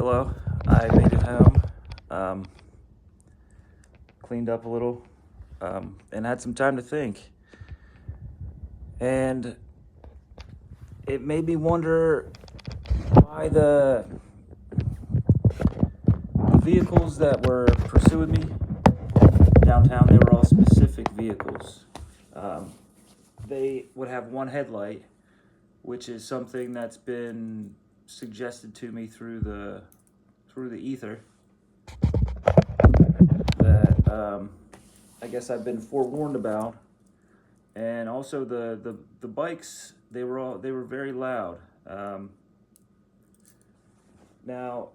Hello, I made it home, um, cleaned up a little, and had some time to think. And it made me wonder why the vehicles that were pursuing me downtown, they were all specific vehicles. Um, they would have one headlight, which is something that's been suggested to me through the ether that I guess I've been forewarned about. And also the bikes, they were very loud. Now,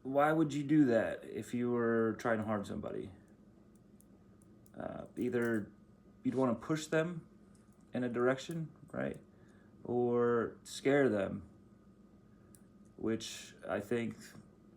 why would you do that if you were trying to harm somebody? Either you'd want to push them in a direction, right, or scare them, which I think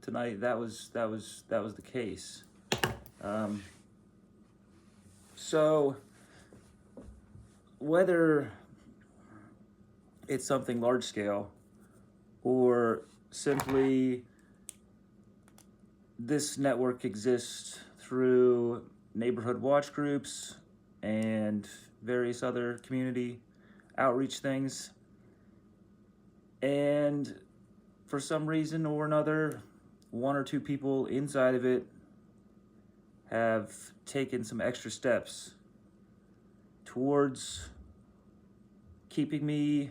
tonight that was the case. Um, so whether it's something large scale or simply this network exists through neighborhood watch groups and various other community outreach things, and for some reason or another, one or two people inside of it have taken some extra steps towards keeping me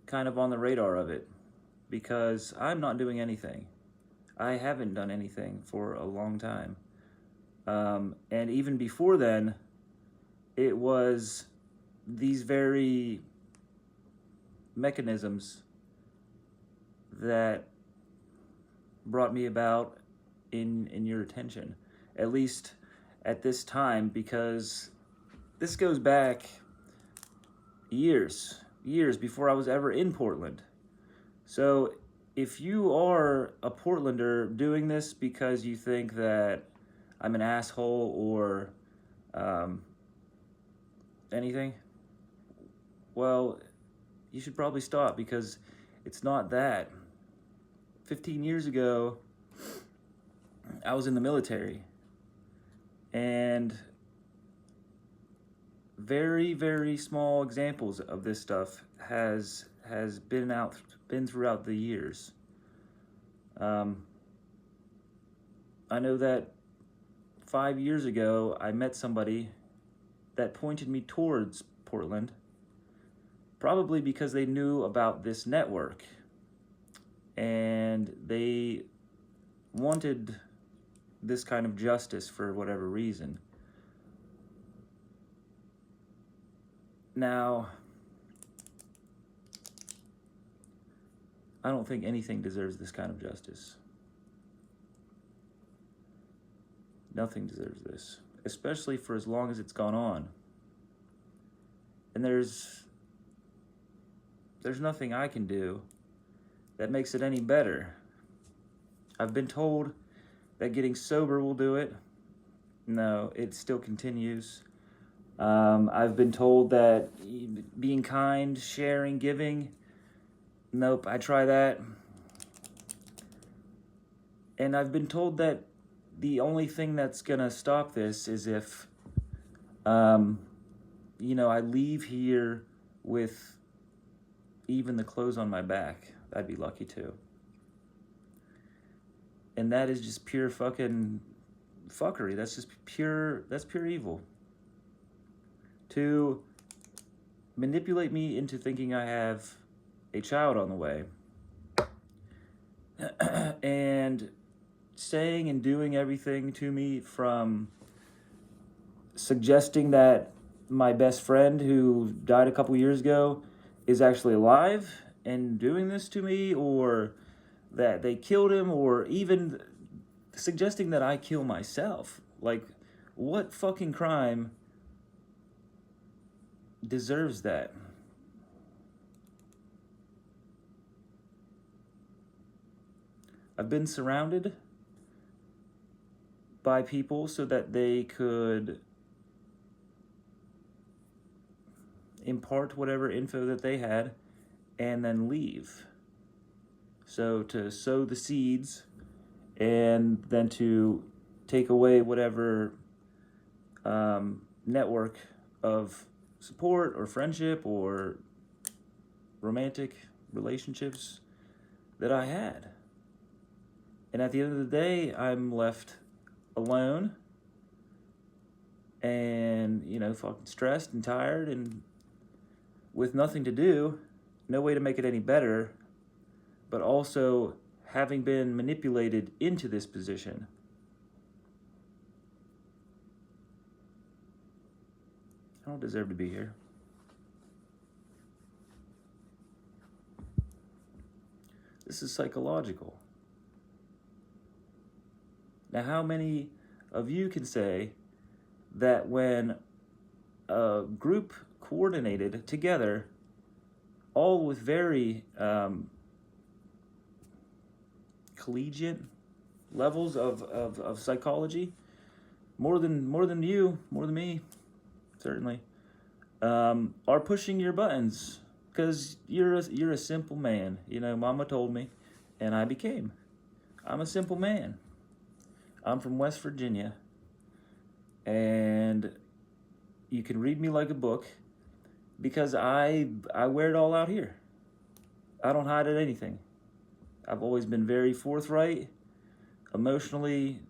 kind of on the radar of it, because I'm not doing anything. I haven't done anything for a long time. And even before then, it was these very mechanisms that brought me about in your attention, at least at this time, because this goes back years before I was ever in Portland. So if you are a Portlander doing this because you think that I'm an asshole or anything, well, you should probably stop, because it's not that. 15 years ago, I was in the military, and very, very small examples of this stuff has been throughout the years. I know that 5 years ago, I met somebody that pointed me towards Portland, probably because they knew about this network and they wanted this kind of justice for whatever reason. Now, I don't think anything deserves this kind of justice. Nothing deserves this, especially for as long as it's gone on. And there's nothing I can do that makes it any better. I've been told that getting sober will do it. No, it still continues. I've been told that being kind, sharing, giving, nope, I try that. And I've been told that the only thing that's gonna stop this is if, I leave here with even the clothes on my back. I'd be lucky too. And that is just pure fucking fuckery. That's pure evil. To manipulate me into thinking I have a child on the way, and saying and doing everything to me, from suggesting that my best friend who died a couple years ago is actually alive and doing this to me, or that they killed him, or even suggesting that I kill myself. Like, what fucking crime deserves that? I've been surrounded by people so that they could impart whatever info that they had and then leave. So to sow the seeds and then to take away whatever network of support or friendship or romantic relationships that I had. And at the end of the day, I'm left alone and, fucking stressed and tired and with nothing to do, no way to make it any better, but also having been manipulated into this position. I don't deserve to be here. This is psychological. Now, how many of you can say that when a group coordinated together, all with very collegiate levels of psychology, more than you, more than me, certainly, are pushing your buttons because you're a simple man. Mama told me, and I became. I'm a simple man. I'm from West Virginia, and you can read me like a book because I wear it all out here. I don't hide at anything. I've always been very forthright, emotionally,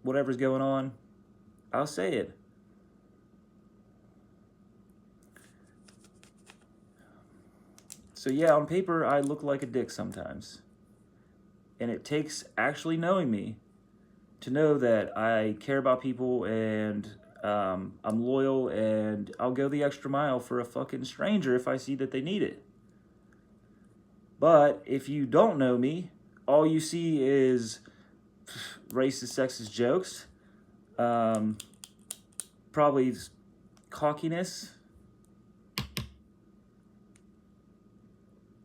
whatever's going on, I'll say it. So yeah, on paper, I look like a dick sometimes. And it takes actually knowing me to know that I care about people and I'm loyal and I'll go the extra mile for a fucking stranger if I see that they need it. But if you don't know me, all you see is racist, sexist jokes, probably cockiness,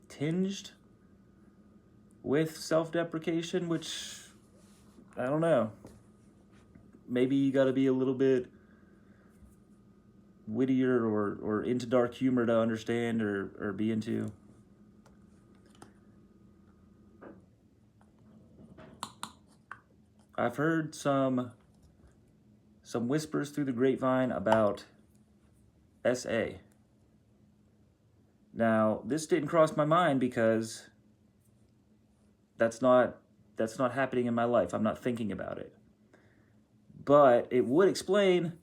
tinged with self-deprecation, which, I don't know. Maybe you got to be a little bit wittier or into dark humor to understand or be into. I've heard some whispers through the grapevine about SA. Now, this didn't cross my mind because that's not happening in my life. I'm not thinking about it. But it would explain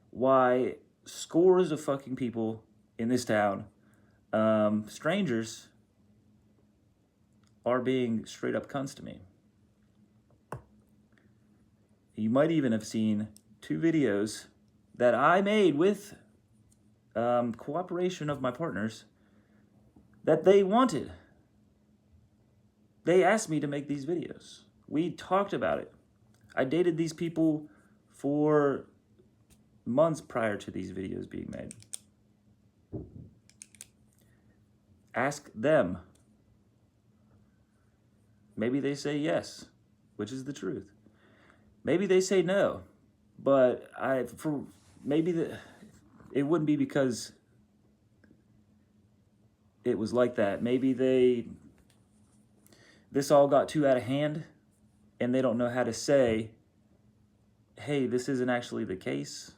why scores of fucking people in this town, strangers, are being straight up cunts to me. You might even have seen 2 videos that I made with cooperation of my partners that they wanted. They asked me to make these videos. We talked about it. I dated these people for months prior to these videos being made. Ask them. Maybe they say yes, which is the truth. Maybe they say no, but it wouldn't be because it was like that. Maybe this all got too out of hand and they don't know how to say, hey, this isn't actually the case.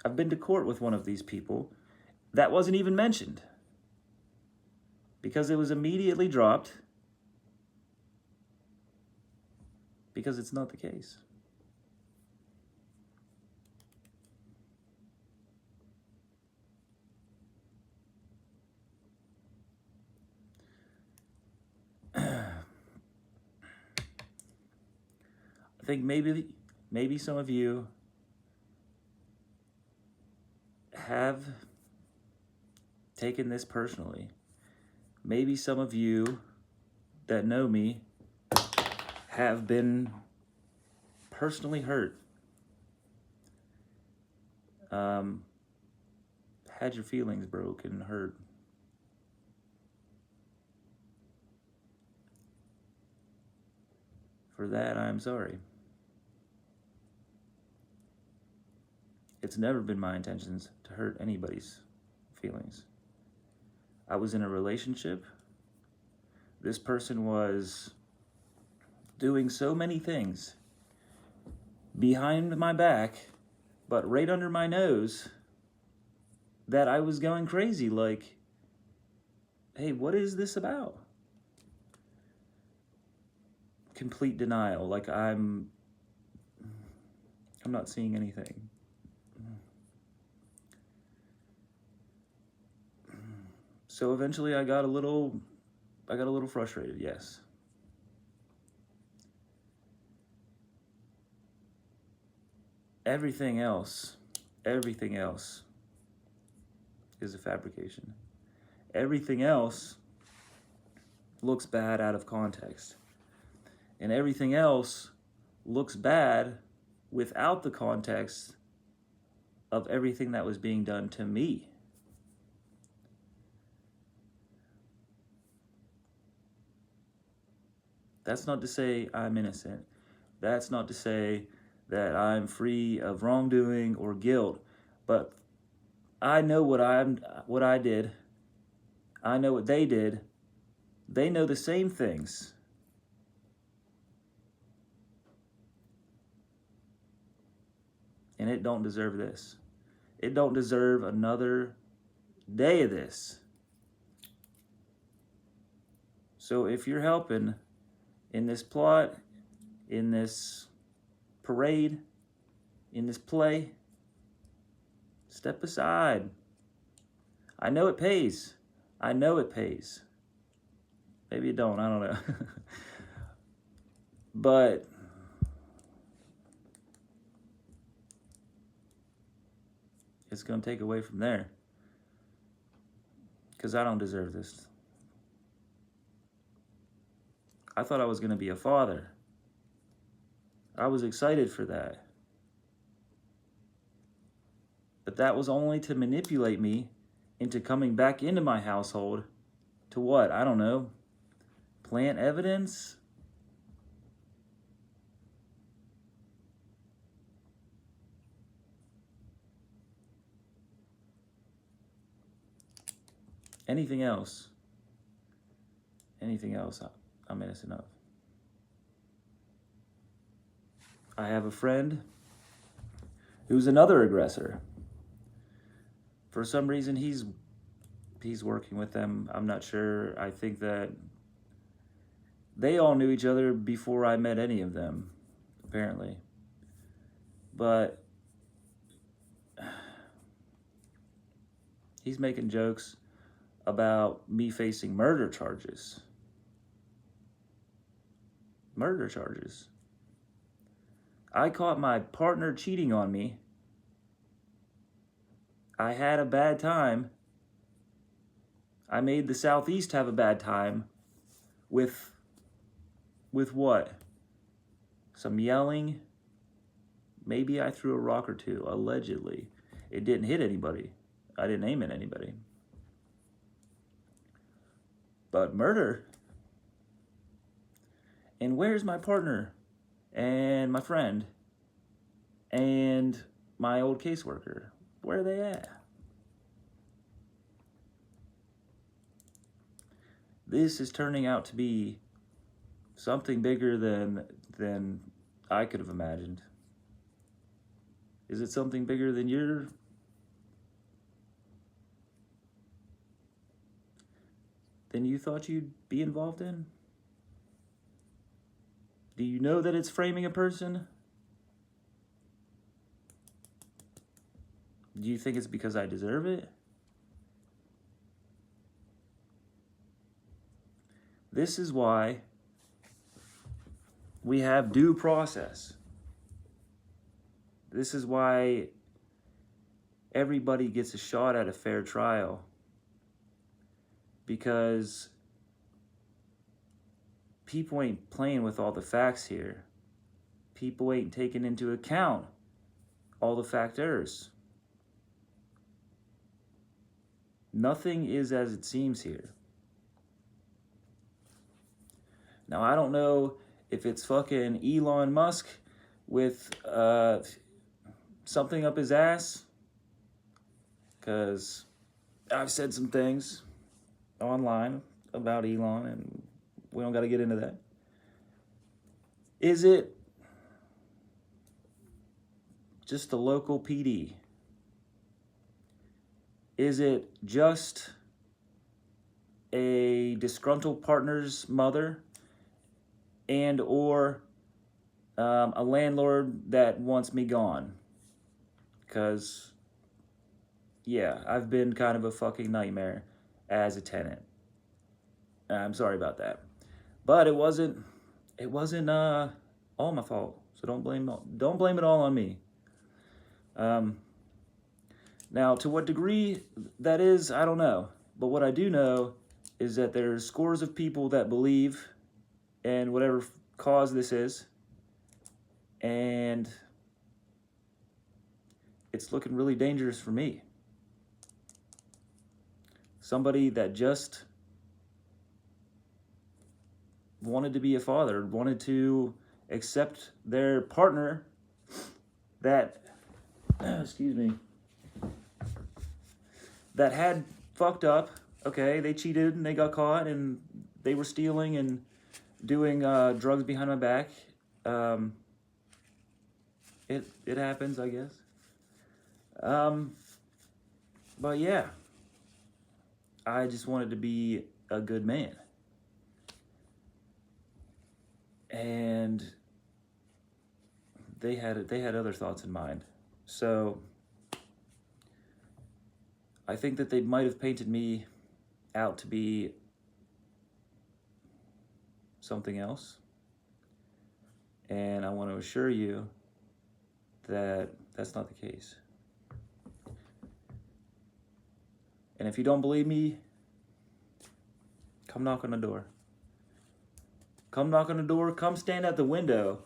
I've been to court with one of these people. That wasn't even mentioned because it was immediately dropped because it's not the case. I think maybe some of you have taken this personally. Maybe some of you that know me have been personally hurt. Had your feelings broken, hurt. For that, I'm sorry. It's never been my intentions to hurt anybody's feelings. I was in a relationship. This person was doing so many things behind my back, but right under my nose, that I was going crazy. Like, hey, what is this about? Complete denial. Like, I'm not seeing anything. So eventually I got a little frustrated, yes. Everything else is a fabrication. Everything else looks bad out of context. And everything else looks bad without the context of everything that was being done to me. That's not to say I'm innocent. That's not to say that I'm free of wrongdoing or guilt, but I know what I did. I know what they did. They know the same things. And it don't deserve this. It don't deserve another day of this. So if you're helping in this plot, in this parade, in this play, step aside. I know it pays. I know it pays. Maybe it don't, I don't know. But it's going to take away from there. Because I don't deserve this. I thought I was going to be a father. I was excited for that. But that was only to manipulate me into coming back into my household to what? I don't know. Plant evidence? Anything else? Anything else I'm innocent of. I have a friend who's another aggressor. For some reason, he's working with them. I'm not sure. I think that they all knew each other before I met any of them, apparently. But he's making jokes about me facing murder charges. Murder charges. I caught my partner cheating on me. I had a bad time. I made the Southeast have a bad time with what? Some yelling. Maybe I threw a rock or two, allegedly. It didn't hit anybody. I didn't aim at anybody. But murder? And where's my partner? And my friend? And my old caseworker? Where are they at? This is turning out to be something bigger than I could have imagined. Is it something bigger than you thought you'd be involved in? Do you know that it's framing a person? Do you think it's because I deserve it? This is why we have due process. This is why everybody gets a shot at a fair trial. Because people ain't playing with all the facts here. People ain't taking into account all the factors. Nothing is as it seems here. Now, I don't know if it's fucking Elon Musk with something up his ass, because I've said some things. online about Elon, and we don't got to get into that. Is it just the local PD? Is it just a disgruntled partner's mother and or a landlord that wants me gone? Because, yeah, I've been kind of a fucking nightmare as a tenant. I'm sorry about that. But it wasn't all my fault. So don't blame it all on me. Now, to what degree that is, I don't know. But what I do know is that there's scores of people that believe in whatever cause this is. And it's looking really dangerous for me. Somebody that just wanted to be a father, wanted to accept their partner that, excuse me, that had fucked up. Okay, they cheated and they got caught and they were stealing and doing drugs behind my back. It happens, I guess. But yeah, I just wanted to be a good man. And they had other thoughts in mind. So I think that they might have painted me out to be something else. And I want to assure you that that's not the case. And if you don't believe me, come knock on the door. Come knock on the door, come stand at the window.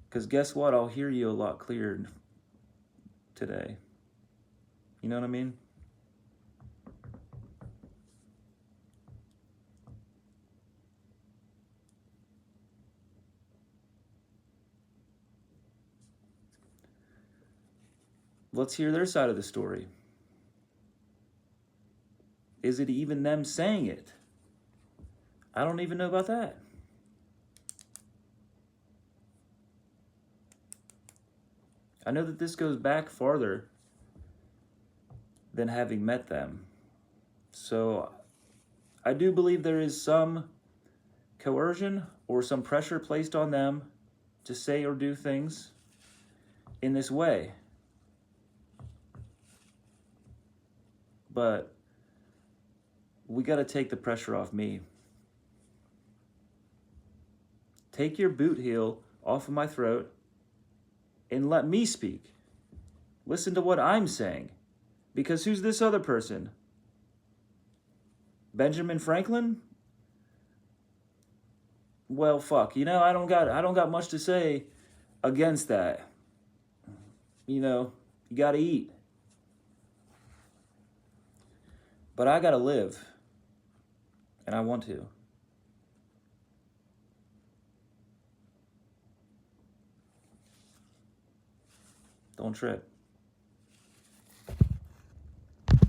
Because guess what? I'll hear you a lot clearer today. You know what I mean? Let's hear their side of the story. Is it even them saying it? I don't even know about that. I know that this goes back farther than having met them. So I do believe there is some coercion or some pressure placed on them to say or do things in this way. But we got to take the pressure off me. Take your boot heel off of my throat and let me speak. Listen to what I'm saying. Because who's this other person? Benjamin Franklin? Well, fuck. You know, I don't got much to say against that. You know, you got to eat. But I got to live. And I want to. Don't trip.